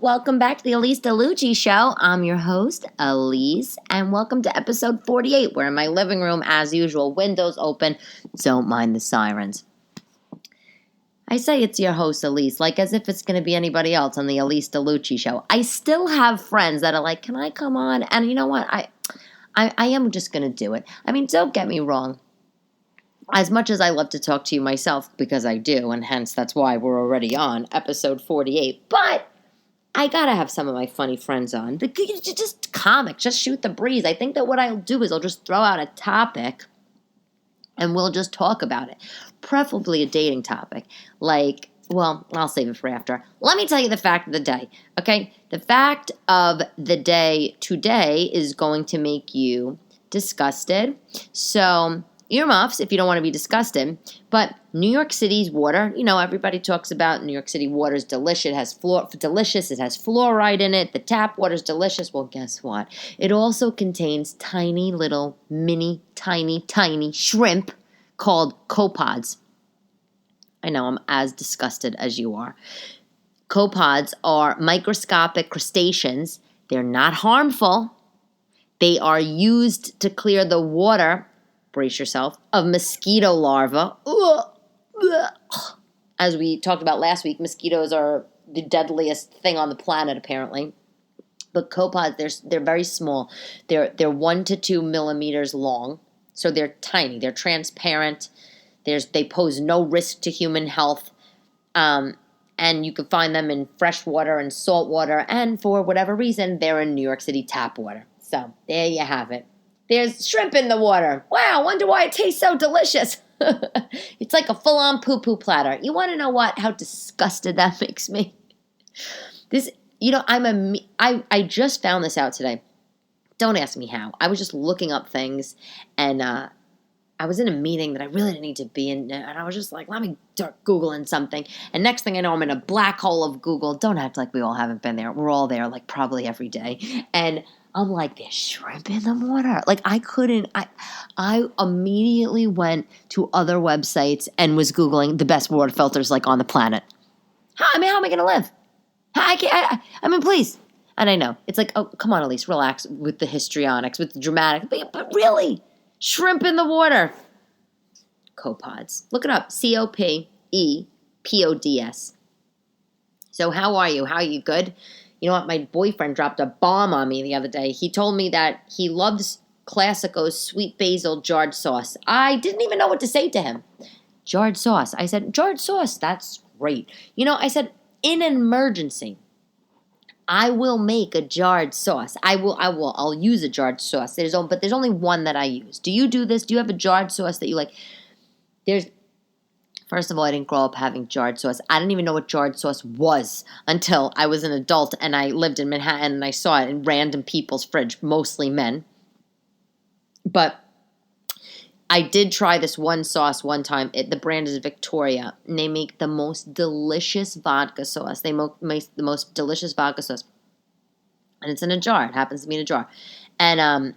welcome back to the Elyse DeLucci Show. I'm your host, Elyse, and welcome to episode 48. We're in my living room, as usual, windows open. Don't mind the sirens. I say it's your host, Elyse, like as if it's going to be anybody else on the Elyse DeLucci Show. I still have friends that are like, can I come on? And you know what? I am just going to do it. I mean, don't get me wrong. As much as I love to talk to you myself, because I do, and hence that's why we're already on episode 48, but I gotta have some of my funny friends on. Just comics, just shoot the breeze. I think that what I'll do is I'll just throw out a topic and we'll just talk about it. Preferably a dating topic. Like, well, I'll save it for after. Let me tell you the fact of the day, okay? The fact of the day today is going to make you disgusted. So earmuffs if you don't want to be disgusted. But New York City's water, you know, everybody talks about New York City water is delicious. It has fluoride in it. The tap water is delicious. Well, guess what? It also contains tiny little tiny shrimp called copepods. I know I'm as disgusted as you are. Copepods are microscopic crustaceans. They're not harmful. They are used to clear the water, brace yourself, of mosquito larvae. As we talked about last week, mosquitoes are the deadliest thing on the planet, apparently. But copepods, they're very small. They're 1 to 2 millimeters long, so they're tiny. They're transparent. They pose no risk to human health, and you can find them in fresh water and salt water, and for whatever reason, they're in New York City tap water. So there you have it. There's shrimp in the water. Wow, wonder why it tastes so delicious. It's like a full-on poo-poo platter. You want to know how disgusted that makes me? I just found this out today. Don't ask me how. I was just looking up things, and I was in a meeting that I really didn't need to be in, and I was just like, let me start Googling something. And next thing I know, I'm in a black hole of Google. Don't act like we all haven't been there. We're all there, like probably every day. And I'm like, there's shrimp in the water. Like I immediately went to other websites and was Googling the best water filters like on the planet. How am I going to live? I mean, please. And I know, it's like, oh, come on, Elyse, relax with the histrionics, with the dramatic. But really, shrimp in the water. Copepods. Look it up. COPEPODS. So how are you? How are you? Good? You know what? My boyfriend dropped a bomb on me the other day. He told me that he loves Classico's sweet basil jarred sauce. I didn't even know what to say to him. Jarred sauce. I said, jarred sauce, that's great. You know, I said, in an emergency, I will make a jarred sauce. I'll use a jarred sauce. But there's only one that I use. Do you do this? Do you have a jarred sauce that you like? First of all, I didn't grow up having jarred sauce. I didn't even know what jarred sauce was until I was an adult and I lived in Manhattan and I saw it in random people's fridge, mostly men. But I did try this one sauce one time. The brand is Victoria, and they make the most delicious vodka sauce. They make the most delicious vodka sauce, and it's in a jar. It happens to be in a jar, and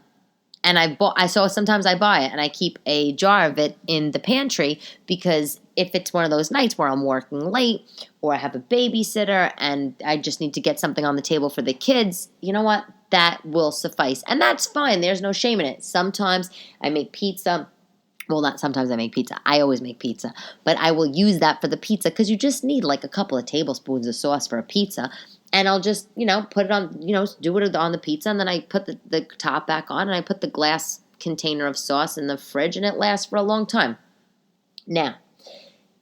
so sometimes I buy it, and I keep a jar of it in the pantry because if it's one of those nights where I'm working late or I have a babysitter and I just need to get something on the table for the kids, you know what? That will suffice, and that's fine. There's no shame in it. Sometimes I make pizza. Well, not sometimes I make pizza. I always make pizza. But I will use that for the pizza because you just need like a couple of tablespoons of sauce for a pizza. And I'll just, put it on, do it on the pizza. And then I put the top back on and I put the glass container of sauce in the fridge and it lasts for a long time. Now,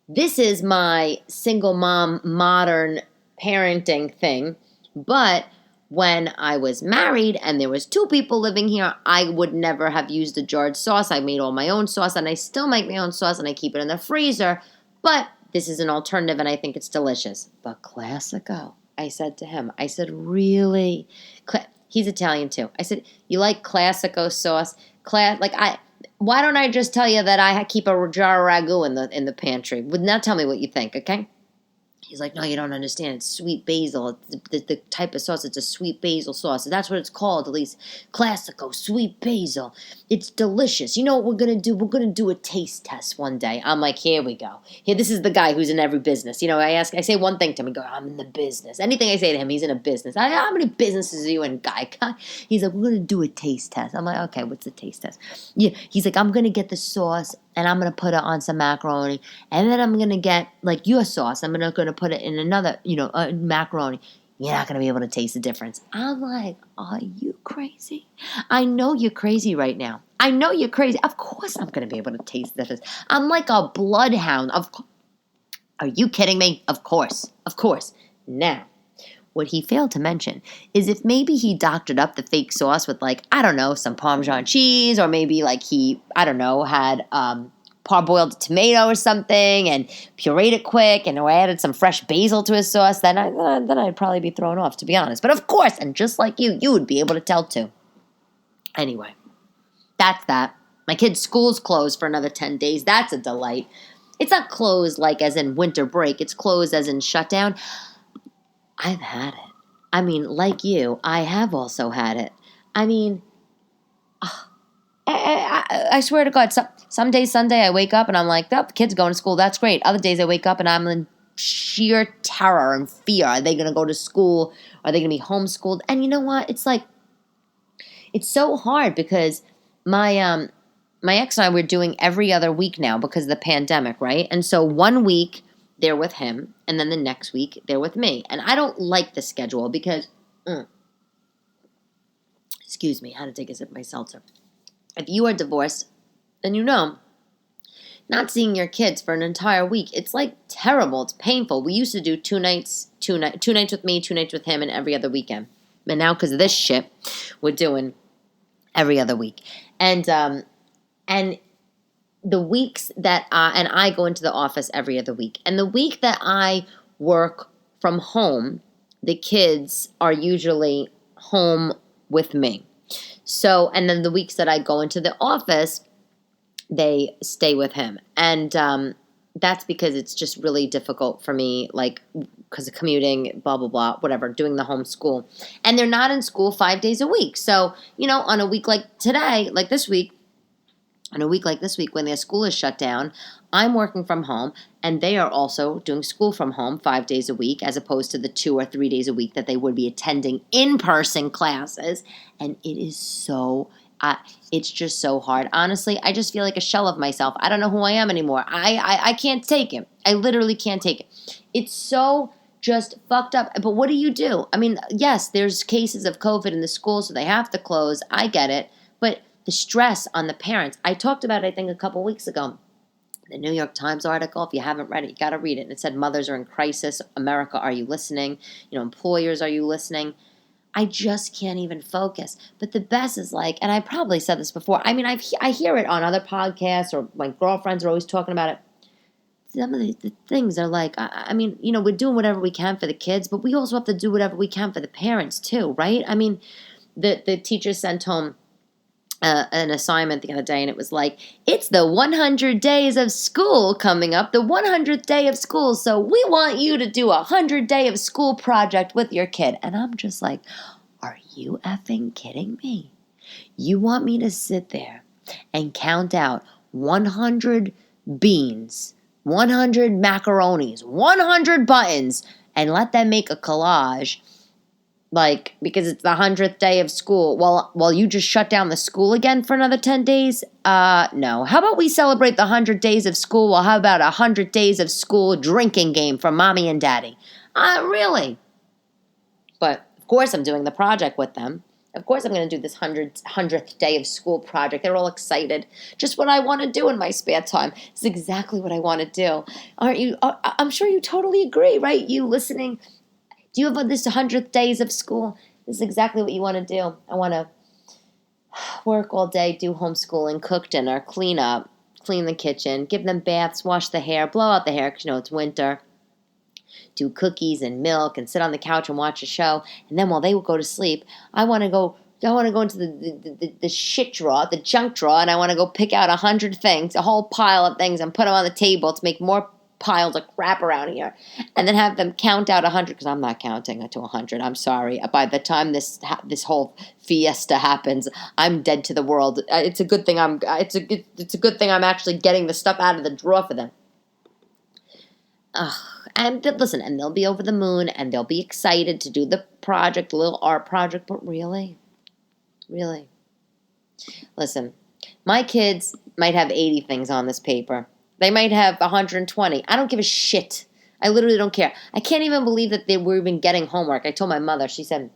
this is my single mom modern parenting thing. But when I was married and there was 2 people living here, I would never have used the jarred sauce. I made all my own sauce, and I still make my own sauce, and I keep it in the freezer. But this is an alternative, and I think it's delicious. But Classico, I said to him, really? He's Italian, too. I said, you like Classico sauce? Why don't I just tell you that I keep a jar of ragu in the pantry? Now tell me what you think, okay? He's like, no, you don't understand. It's sweet basil. It's the type of sauce. It's a sweet basil sauce. So that's what it's called, at least. Classico, sweet basil. It's delicious. You know what we're going to do? We're going to do a taste test one day. I'm like, here we go. Here, this is the guy who's in every business. You know, I say one thing to him. I go, I'm in the business. Anything I say to him, he's in a business. How many businesses are you in, guy? He's like, we're going to do a taste test. I'm like, okay, what's the taste test? Yeah. He's like, I'm going to get the sauce and I'm going to put it on some macaroni. And then I'm going to get, like, your sauce. I'm going to put it in another, macaroni. You're not going to be able to taste the difference. I'm like, are you crazy? I know you're crazy right now. I know you're crazy. Of course I'm going to be able to taste the difference. I'm like a bloodhound. Are you kidding me? Of course. Of course. Now, what he failed to mention is if maybe he doctored up the fake sauce with, like, I don't know, some Parmesan cheese, or maybe, like, he, I don't know, had parboiled tomato or something and pureed it quick and added some fresh basil to his sauce, then I'd probably be thrown off, to be honest. But of course, and just like you would be able to tell too. Anyway, that's that. My kid's school's closed for another 10 days. That's a delight. It's not closed like as in winter break. It's closed as in shutdown. I've had it. I mean, like you, I have also had it. I mean, I swear to God, some days, Sunday, I wake up and I'm like, oh, the kid's going to school. That's great. Other days I wake up and I'm in sheer terror and fear. Are they going to go to school? Are they going to be homeschooled? And you know what? It's like, it's so hard because my ex and I were doing every other week now because of the pandemic, right? And so one week they're with him, and then the next week they're with me. And I don't like the schedule because, excuse me, I had to take a sip of my seltzer. If you are divorced, then you know, not seeing your kids for an entire week, it's like terrible. It's painful. We used to do 2 nights with me, 2 nights with him, and every other weekend. But now because of this shit, we're doing every other week. And the weeks that and I go into the office every other week. And the week that I work from home, the kids are usually home with me. So, and then the weeks that I go into the office, they stay with him. And that's because it's just really difficult for me, like, because of commuting, blah, blah, blah, whatever, doing the homeschool. And they're not in school 5 days a week. So, on a week like today, like this week, on a week like this week when their school is shut down, I'm working from home, and they are also doing school from home 5 days a week, as opposed to the 2 or 3 days a week that they would be attending in-person classes. And it is it's just so hard. Honestly, I just feel like a shell of myself. I don't know who I am anymore. I can't take it. I literally can't take it. It's so just fucked up. But what do you do? I mean, yes, there's cases of COVID in the school, so they have to close. I get it. But the stress on the parents. I talked about it, I think, a couple weeks ago. The New York Times article, if you haven't read it, you got to read it. And it said, mothers are in crisis. America, are you listening? Employers, are you listening? I just can't even focus. But the best is like, and I probably said this before. I mean, I hear it on other podcasts, or my girlfriends are always talking about it. Some of the things are like, I mean, we're doing whatever we can for the kids, but we also have to do whatever we can for the parents too, right? I mean, the teacher sent home an assignment the other day, and it was like, it's the 100 days of school coming up, the 100th day of school, so we want you to do a 100-day of school project with your kid. And I'm just like, are you effing kidding me? You want me to sit there and count out 100 beans, 100 macaronis, 100 buttons, and let them make a collage, like, because it's the 100th day of school, while you just shut down the school again for another 10 days? No. How about we celebrate the 100 days of school? Well, how about 100 days of school drinking game for mommy and daddy? Really? But, of course, I'm doing the project with them. Of course I'm going to do this 100th day of school project. They're all excited. Just what I want to do in my spare time. It's exactly what I want to do. Aren't you? I'm sure you totally agree, right? You listening. Do you have this 100th days of school? This is exactly what you want to do. I want to work all day, do homeschooling, cook dinner, clean the kitchen, give them baths, wash the hair, blow out the hair because, it's winter, do cookies and milk and sit on the couch and watch a show. And then while they will go to sleep, I want to go into the shit drawer, the junk drawer, and I want to go pick out 100 things, a whole pile of things, and put them on the table to make more piles of crap around here, and then have them count out 100, because I'm not counting to 100. I'm sorry. By the time this whole fiesta happens, I'm dead to the world. It's a good thing I'm actually getting the stuff out of the drawer for them. And listen, and they'll be over the moon, and they'll be excited to do the project, the little art project, but really, listen, my kids might have 80 things on this paper. They might have 120. I don't give a shit. I literally don't care. I can't even believe that they were even getting homework. I told my mother, she said,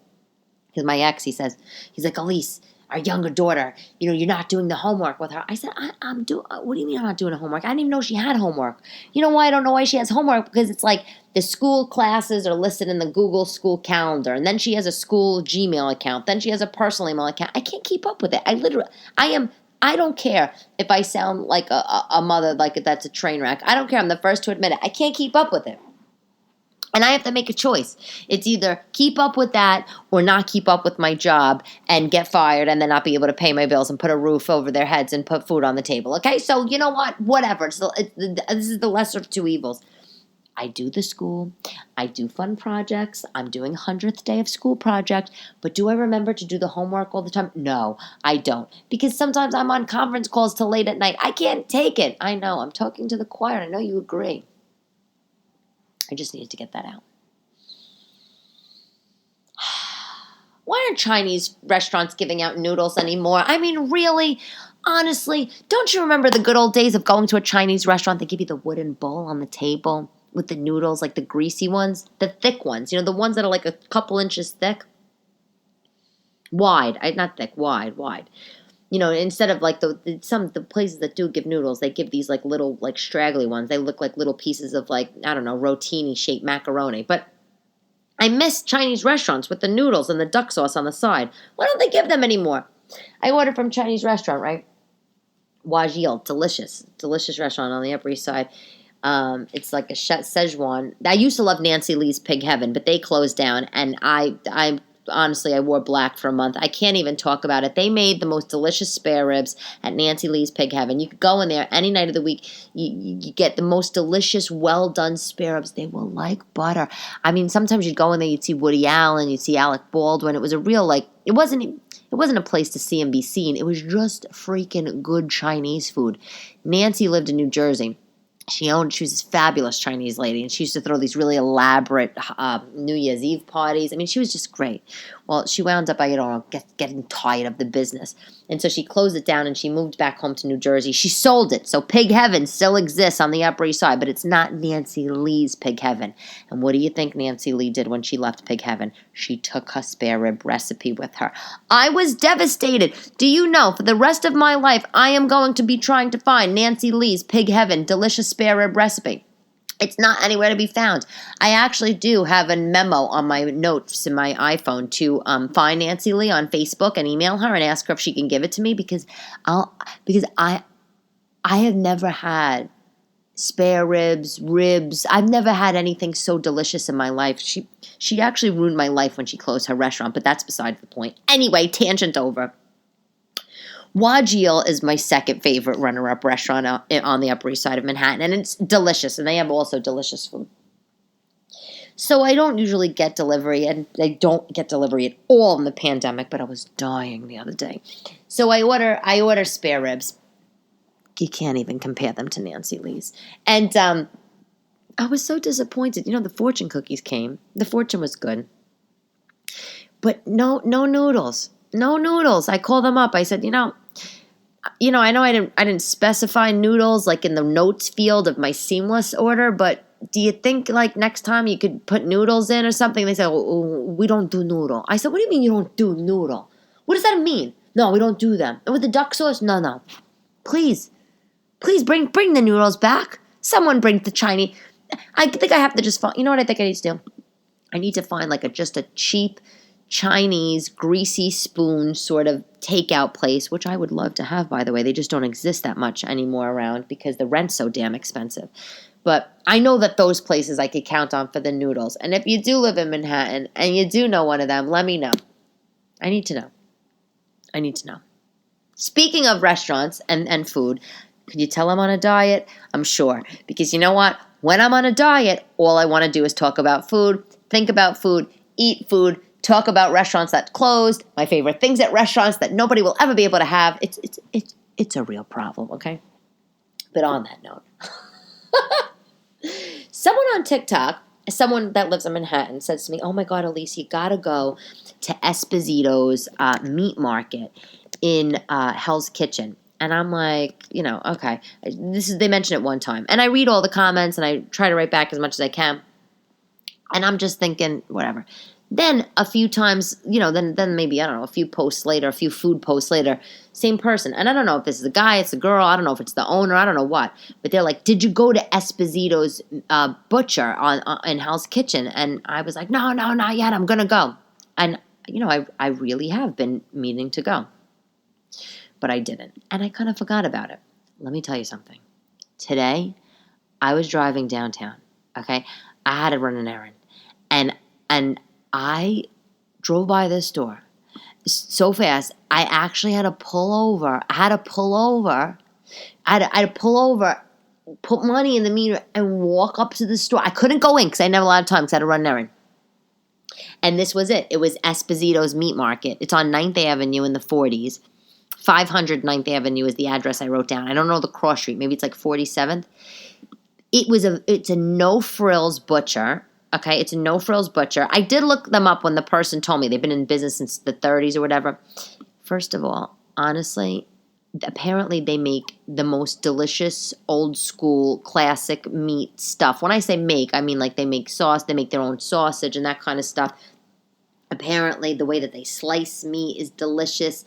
because my ex, he's like, Elyse, our younger daughter, you're not doing the homework with her. I said, I'm doing, what do you mean I'm not doing the homework? I didn't even know she had homework. You know why I don't know why she has homework? Because it's like the school classes are listed in the Google school calendar, and then she has a school Gmail account, then she has a personal email account. I can't keep up with it. I don't care if I sound like a mother, like that's a train wreck. I don't care. I'm the first to admit it. I can't keep up with it. And I have to make a choice. It's either keep up with that or not keep up with my job and get fired and then not be able to pay my bills and put a roof over their heads and put food on the table. Okay? So you know what? Whatever. This is the lesser of two evils. I do the school. I do fun projects. I'm doing 100th day of school project. But do I remember to do the homework all the time? No, I don't. Because sometimes I'm on conference calls till late at night. I can't take it. I know. I'm talking to the choir. I know you agree. I just needed to get that out. Why aren't Chinese restaurants giving out noodles anymore? I mean, really? Honestly, don't you remember the good old days of going to a Chinese restaurant? They give you the wooden bowl on the table with the noodles, like the greasy ones, the thick ones. The ones that are like a couple inches thick. Wide. Not thick, wide. Instead of like the places that do give noodles, they give these like little like straggly ones. They look like little pieces of like, I don't know, rotini shaped macaroni. But I miss Chinese restaurants with the noodles and the duck sauce on the side. Why don't they give them anymore? I ordered from Chinese restaurant, right? Wajil, delicious restaurant on the Upper East Side. It's like a Szechuan. I used to love Nancy Lee's Pig Heaven, but they closed down, and I honestly, I wore black for a month. I can't even talk about it. They made the most delicious spare ribs at Nancy Lee's Pig Heaven. You could go in there any night of the week. You get the most delicious, well-done spare ribs. They were like butter. I mean, sometimes you'd go in there, you'd see Woody Allen, you'd see Alec Baldwin. It was a real, like, it wasn't a place to see and be seen. It was just freaking good Chinese food. Nancy lived in New Jersey. She was this fabulous Chinese lady, and she used to throw these really elaborate New Year's Eve parties. I mean, she was just great. Well, she wound up, getting tired of the business. And so she closed it down, and she moved back home to New Jersey. She sold it. So Pig Heaven still exists on the Upper East Side, but it's not Nancy Lee's Pig Heaven. And what do you think Nancy Lee did when she left Pig Heaven? She took her spare rib recipe with her. I was devastated. Do you know, for the rest of my life, I am going to be trying to find Nancy Lee's Pig Heaven delicious spare rib recipe. It's not anywhere to be found. I actually do have a memo on my notes in my iPhone to find Nancy Lee on Facebook and email her and ask her if she can give it to me because I have never had spare ribs. I've never had anything so delicious in my life. She actually ruined my life when she closed her restaurant, but that's beside the point. Anyway, tangent over. Wajil is my second favorite runner-up restaurant on the Upper East Side of Manhattan, and it's delicious, and they have also delicious food. So I don't usually get delivery, and I don't get delivery at all in the pandemic, but I was dying the other day. So I order spare ribs. You can't even compare them to Nancy Lee's. And I was so disappointed. The fortune cookies came. The fortune was good. But no noodles. No noodles. I called them up. I said, I know I didn't specify noodles like in the notes field of my seamless order, but do you think like next time you could put noodles in or something? They said, we don't do noodle. I said, what do you mean you don't do noodle? What does that mean? No, we don't do them. And with the duck sauce? No. Please bring the noodles back. Someone bring the Chinese. I think I have to just find, you know what I think I need to do? I need to find like just a cheap Chinese greasy spoon sort of takeout place, which I would love to have, by the way. They just don't exist that much anymore around because the rent's so damn expensive. But I know that those places I could count on for the noodles. And if you do live in Manhattan and you do know one of them, let me know. I need to know. Speaking of restaurants and food, could you tell I'm on a diet? I'm sure. Because you know what? When I'm on a diet, all I want to do is talk about food, think about food, eat food, talk about restaurants that closed, my favorite things at restaurants that nobody will ever be able to have. It's a real problem, okay? But on that note, someone on TikTok, someone that lives in Manhattan, says to me, "Oh my God, Elyse, you gotta go to Esposito's meat market in Hell's Kitchen." And I'm like, okay. They mentioned it one time. And I read all the comments and I try to write back as much as I can. And I'm just thinking, whatever. Then a few times, then maybe, I don't know, a few food posts later, same person. And I don't know if this is a guy, it's a girl, I don't know if it's the owner, I don't know what. But they're like, "Did you go to Esposito's butcher in Hell's Kitchen?" And I was like, no, not yet, I'm going to go. And, I really have been meaning to go. But I didn't. And I kind of forgot about it. Let me tell you something. Today, I was driving downtown, okay? I had to run an errand. And I drove by this store so fast, I actually had to pull over. I had to pull over, put money in the meter, and walk up to the store. I couldn't go in because I didn't have a lot of time because I had to run an errand. And this was it. It was Esposito's Meat Market. It's on 9th Avenue in the 40s. 500 9th Avenue is the address I wrote down. I don't know the cross street. Maybe it's like 47th. It's a no-frills butcher. Okay, it's a no-frills butcher. I did look them up when the person told me. They've been in business since the 30s or whatever. First of all, honestly, apparently they make the most delicious, old-school, classic meat stuff. When I say make, I mean like they make sauce. They make their own sausage and that kind of stuff. Apparently, the way that they slice meat is delicious.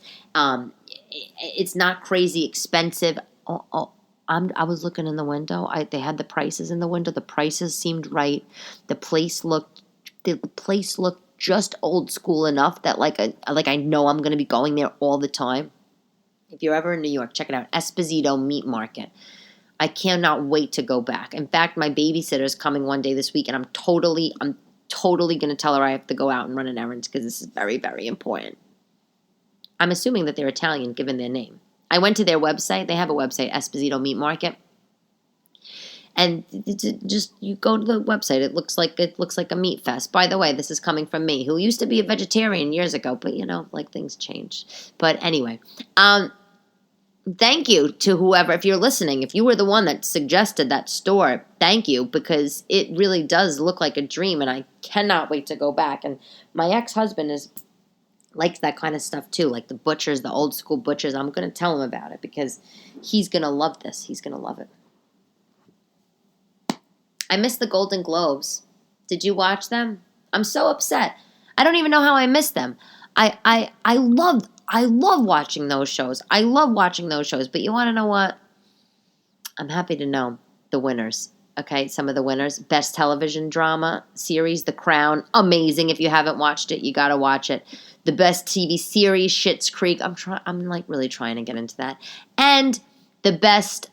It's not crazy expensive. I was looking in the window. They had the prices in the window. The prices seemed right. The place looked just old school enough that like I know I'm going to be going there all the time. If you're ever in New York, check it out. Esposito Meat Market. I cannot wait to go back. In fact, my babysitter's coming one day this week, and I'm totally going to tell her I have to go out and run an errand because this is very, very important. I'm assuming that they're Italian, given their name. I went to their website. They have a website, Esposito Meat Market. And just you go to the website. It looks like a meat fest. By the way, this is coming from me, who used to be a vegetarian years ago, but things change. But anyway, thank you to whoever, if you're listening, if you were the one that suggested that store, thank you, because it really does look like a dream, and I cannot wait to go back. And my ex-husband likes that kind of stuff too, like the butchers, the old school butchers. I'm going to tell him about it because he's going to love this. He's going to love it. I missed the Golden Globes. Did you watch them? I'm so upset. I don't even know how I missed them. I love watching those shows. I love watching those shows. But you want to know what? I'm happy to know the winners. Okay, some of the winners. Best television drama series, The Crown. Amazing. If you haven't watched it, you got to watch it. The best TV series, Schitt's Creek. I'm like really trying to get into that. And the best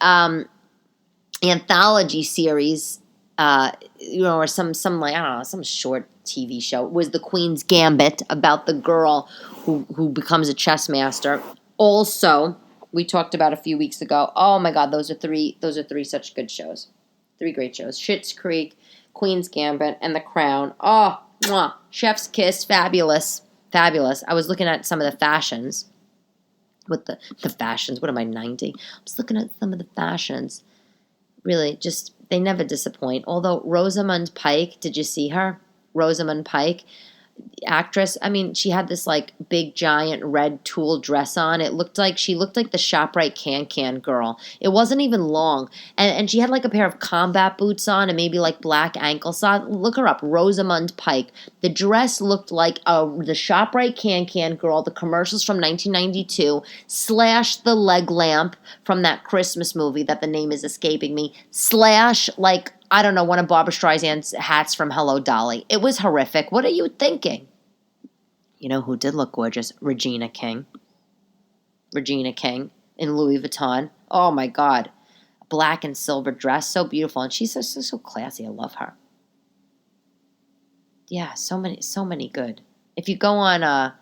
anthology series, or some like, I don't know, some short TV show. It was The Queen's Gambit, about the girl who becomes a chess master. Also, we talked about a few weeks ago. Oh my God, those are three such good shows. 3 great shows. Schitt's Creek, Queen's Gambit, and The Crown. Oh, mwah. Chef's Kiss, fabulous. Fabulous. I was looking at some of the fashions. With the fashions. What am I, 90? I was looking at some of the fashions. Really, just, they never disappoint. Although Rosamund Pike, did you see her? Rosamund Pike, actress. I mean, she had this like big giant red tulle dress on. She looked like the ShopRite Can girl. It wasn't even long. And she had like a pair of combat boots on and maybe like black ankle socks. Look her up, Rosamund Pike. The dress looked like the ShopRite Can girl, the commercials from 1992, / the leg lamp from that Christmas movie that the name is escaping me, / like, I don't know, one of Barbra Streisand's hats from Hello Dolly. It was horrific. What are you thinking? You know who did look gorgeous? Regina King. Regina King in Louis Vuitton. Oh my God. Black and silver dress. So beautiful. And she's so classy. I love her. Yeah, so many good. If you go on, I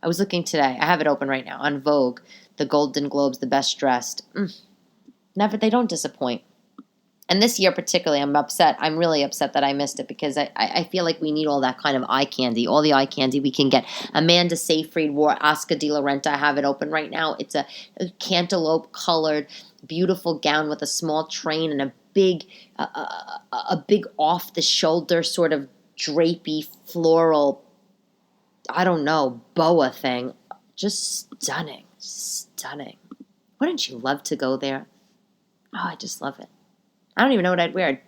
was looking today. I have it open right now. On Vogue, the Golden Globes, the best dressed. Never, they don't disappoint. And this year particularly, I'm upset. I'm really upset that I missed it because I feel like we need all that kind of eye candy, all the eye candy we can get. Amanda Seyfried wore Oscar de la Renta. I have it open right now. It's a cantaloupe-colored, beautiful gown with a small train and a big off-the-shoulder sort of drapey, floral, I don't know, boa thing. Just stunning. Stunning. Wouldn't you love to go there? Oh, I just love it. I don't even know what I'd wear.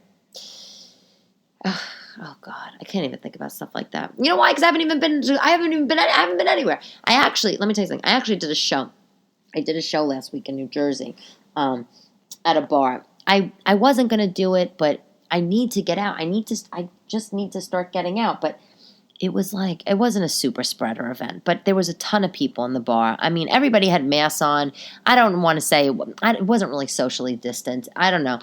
Oh God, I can't even think about stuff like that. You know why? Because I haven't been anywhere. Let me tell you something. I actually did a show. I did a show last week in New Jersey, at a bar. I wasn't gonna do it, but I need to get out. I just need to start getting out. But it wasn't a super spreader event, but there was a ton of people in the bar. I mean, everybody had masks on. I don't want to say it wasn't really socially distant. I don't know.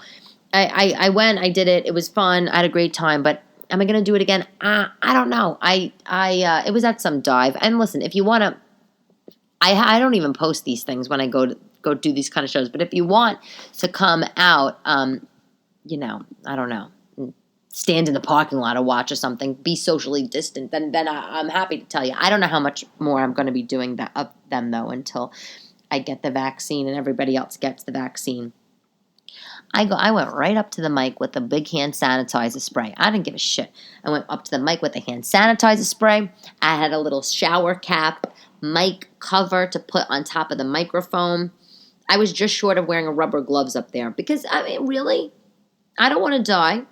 I went, I did it. It was fun. I had a great time, but am I going to do it again? I don't know. It was at some dive. And listen, if you want to, I don't even post these things when I go do these kind of shows, but if you want to come out, I don't know, stand in the parking lot or watch or something, be socially distant, then I'm happy to tell you. I don't know how much more I'm going to be doing that of them though until I get the vaccine and everybody else gets the vaccine. I went right up to the mic with a big hand sanitizer spray. I didn't give a shit. I went up to the mic with a hand sanitizer spray. I had a little shower cap, mic cover to put on top of the microphone. I was just short of wearing a rubber gloves up there because, I mean, really, I don't want to die.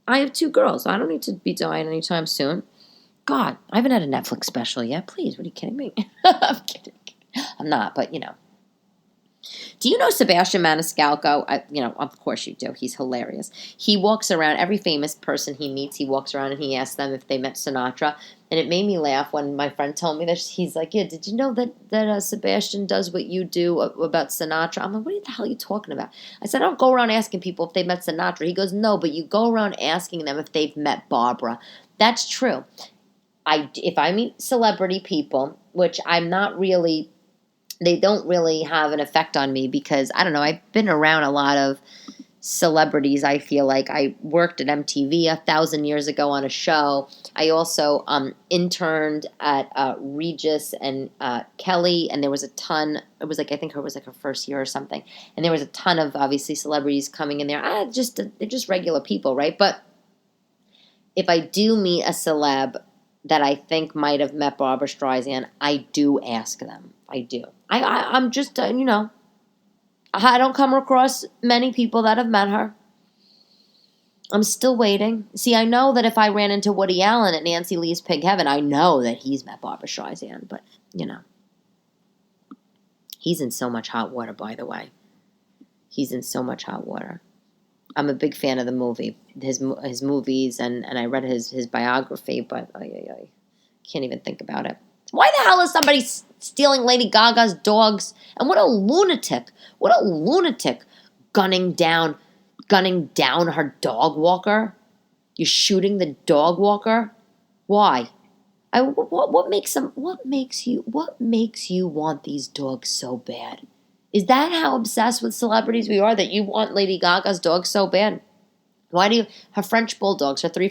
I have 2 girls. I don't need to be dying anytime soon. God, I haven't had a Netflix special yet. Please, what are you kidding me? I'm kidding. I'm not, but, Do you know Sebastian Maniscalco? Of course you do. He's hilarious. He walks around, every famous person he meets, he walks around and he asks them if they met Sinatra. And it made me laugh when my friend told me this. He's like, yeah, did you know that Sebastian does what you do about Sinatra? I'm like, what the hell are you talking about? I said, I don't go around asking people if they met Sinatra. He goes, no, but you go around asking them if they've met Barbra. That's true. If I meet celebrity people, which I'm not really... They don't really have an effect on me because, I don't know, I've been around a lot of celebrities, I feel like. I worked at MTV 1,000 years ago on a show. I also interned at Regis and Kelly, and there was a ton, I think it was like her first year or something, and there was a ton of, obviously, celebrities coming in there. They're just regular people, right? But if I do meet a celeb that I think might have met Barbra Streisand, I do ask them. I do. I'm just, I don't come across many people that have met her. I'm still waiting. See, I know that if I ran into Woody Allen at Nancy Lee's Pig Heaven, I know that he's met Barbra Streisand, but, he's in so much hot water, by the way. He's in so much hot water. I'm a big fan of the movie, his movies, and I read his biography, but I can't even think about it. Why the hell is somebody stealing Lady Gaga's dogs? And what a lunatic gunning down her dog walker. You're shooting the dog walker? Why? What makes you want these dogs so bad? Is that how obsessed with celebrities we are, that you want Lady Gaga's dogs so bad? Her French bulldogs, her 3,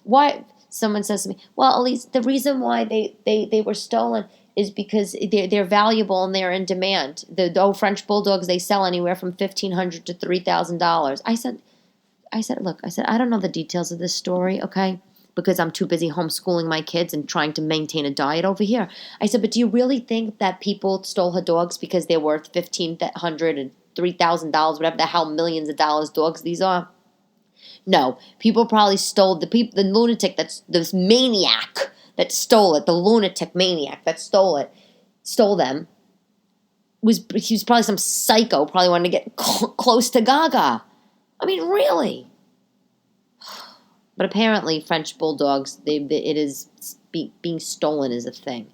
why? Someone says to me, well, Elyse, the reason why they were stolen is because they're valuable and they're in demand. The French bulldogs, they sell anywhere from $1,500 to $3,000. I said, look, I don't know the details of this story, okay? Because I'm too busy homeschooling my kids and trying to maintain a diet over here. I said, but do you really think that people stole her dogs because they're worth $1,500 and $3,000, whatever the hell millions of dollars dogs these are? No, people probably stole the lunatic this maniac that stole it, the lunatic maniac that stole them. He was probably some psycho, probably wanted to get close to Gaga. I mean, really. But apparently, French bulldogs, being stolen is a thing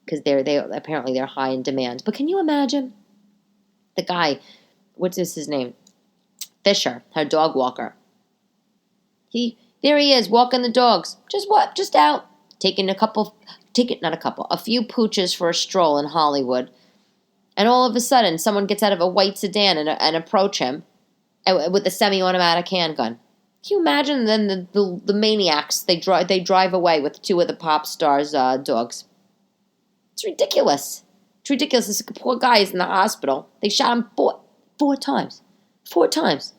because apparently they're high in demand. But can you imagine the guy? What's his name? Fisher, her dog walker. There he is, walking the dogs. Just out, taking a few pooches for a stroll in Hollywood. And all of a sudden, someone gets out of a white sedan and approach him. with the semi-automatic handgun. Can you imagine then the maniacs, they drive away with 2 of the pop stars' dogs. It's ridiculous. It's ridiculous. This poor guy is in the hospital. They shot him four times. 4 times.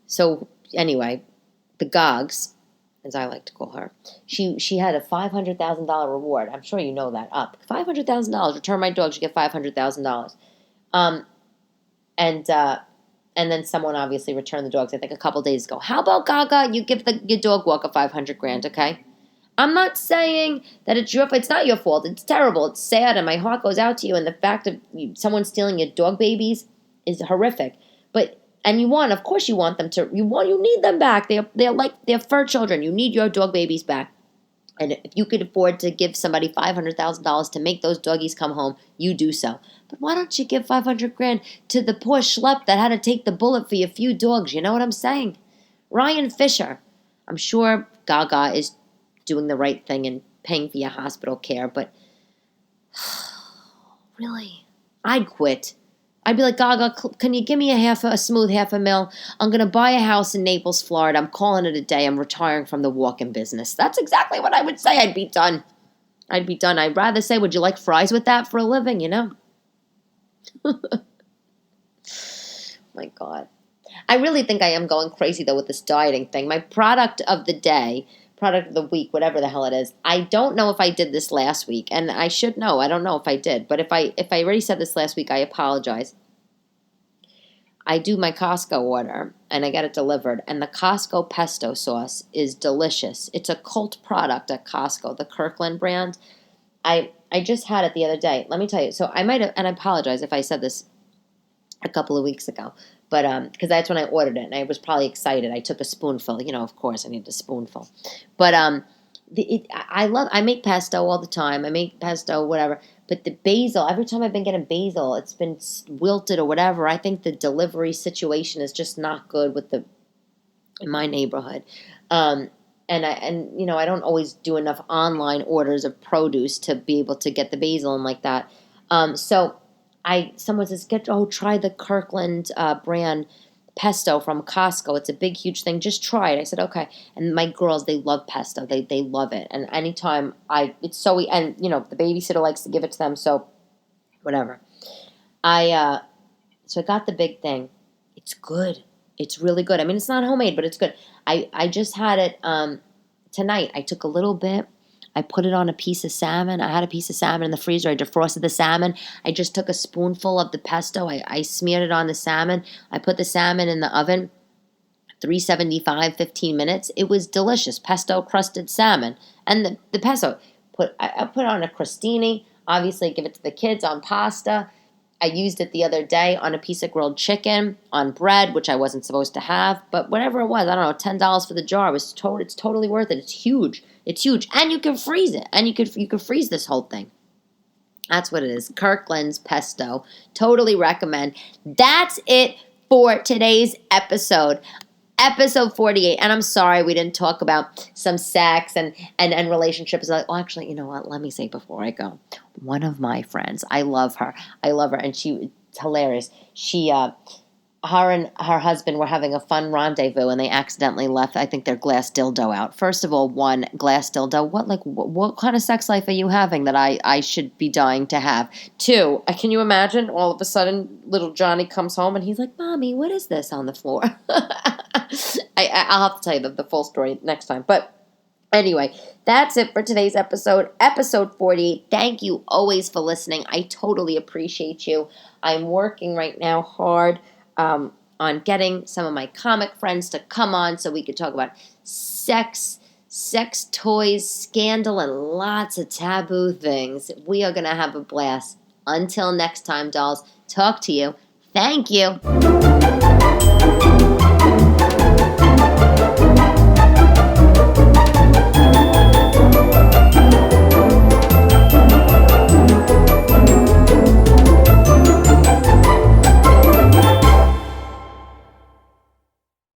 So anyway, the Gogs, as I like to call her, she had a $500,000 reward. I'm sure you know that. Up $500,000. Return my dogs, you get $500,000. And then someone obviously returned the dogs, I think a couple days ago. How about Gaga? You give your dog walker $500,000, okay? I'm not saying that it's not your fault. It's terrible. It's sad, and my heart goes out to you. And the fact of someone stealing your dog babies is horrific. And of course, you want them to. You need them back. They're fur children. You need your dog babies back. And if you could afford to give somebody $500,000 to make those doggies come home, you do so. But why don't you give $500,000 to the poor schlep that had to take the bullet for your few dogs? You know what I'm saying? Ryan Fisher. I'm sure Gaga is doing the right thing and paying for your hospital care, but really, I'd quit. I'd be like, Gaga, can you give me a smooth $500,000? I'm going to buy a house in Naples, Florida. I'm calling it a day. I'm retiring from the walking business. That's exactly what I would say. I'd be done. I'd rather say, would you like fries with that for a living, My God. I really think I am going crazy, though, with this dieting thing. My product of the day, product of the week, whatever the hell it is. I don't know if I did this last week, and I should know. I don't know if I did, but if I already said this last week, I apologize. I do my Costco order, and I get it delivered, and the Costco pesto sauce is delicious. It's a cult product at Costco, the Kirkland brand. I just had it the other day. Let me tell you. So I might have, and I apologize if I said this a couple of weeks ago, but because that's when I ordered it, and I was probably excited. I took a spoonful. Of course, I need a spoonful. But I make pesto all the time. I make pesto, whatever. But the basil, every time I've been getting basil, it's been wilted or whatever. I think the delivery situation is just not good in my neighborhood. And I don't always do enough online orders of produce to be able to get the basil and like that. So someone says, try the Kirkland brand pesto from Costco. It's a big, huge thing. Just try it. I said, okay. And my girls, they love pesto. They love it. And anytime the babysitter likes to give it to them. So whatever. So I got the big thing. It's good. It's really good. I mean, it's not homemade, but it's good. I just had it tonight. I took a little bit. I put it on a piece of salmon. I had a piece of salmon in the freezer. I defrosted the salmon. I just took a spoonful of the pesto. I smeared it on the salmon. I put the salmon in the oven, 375, 15 minutes. It was delicious. Pesto crusted salmon. And the pesto, I put it on a crostini. Obviously, give it to the kids on pasta. I used it the other day on a piece of grilled chicken, on bread, which I wasn't supposed to have. But whatever it was, I don't know, $10 for the jar. It's totally worth it. It's huge. It's huge. And you can freeze it. And you could freeze this whole thing. That's what it is. Kirkland's pesto. Totally recommend. That's it for today's episode. Episode 48. And I'm sorry we didn't talk about some sex and relationships. Well, actually, you know what? Let me say before I go. One of my friends, I love her. And it's hilarious. Her and her husband were having a fun rendezvous, and they accidentally left, I think, their glass dildo out. First of all, one, glass dildo. What kind of sex life are you having that I should be dying to have? 2, can you imagine? All of a sudden, little Johnny comes home, and he's like, Mommy, what is this on the floor? I'll have to tell you the full story next time. But anyway, that's it for today's episode, episode 48. Thank you always for listening. I totally appreciate you. I'm working right now hard on getting some of my comic friends to come on so we could talk about sex toys, scandal, and lots of taboo things. We are going to have a blast. Until next time, dolls, talk to you. Thank you.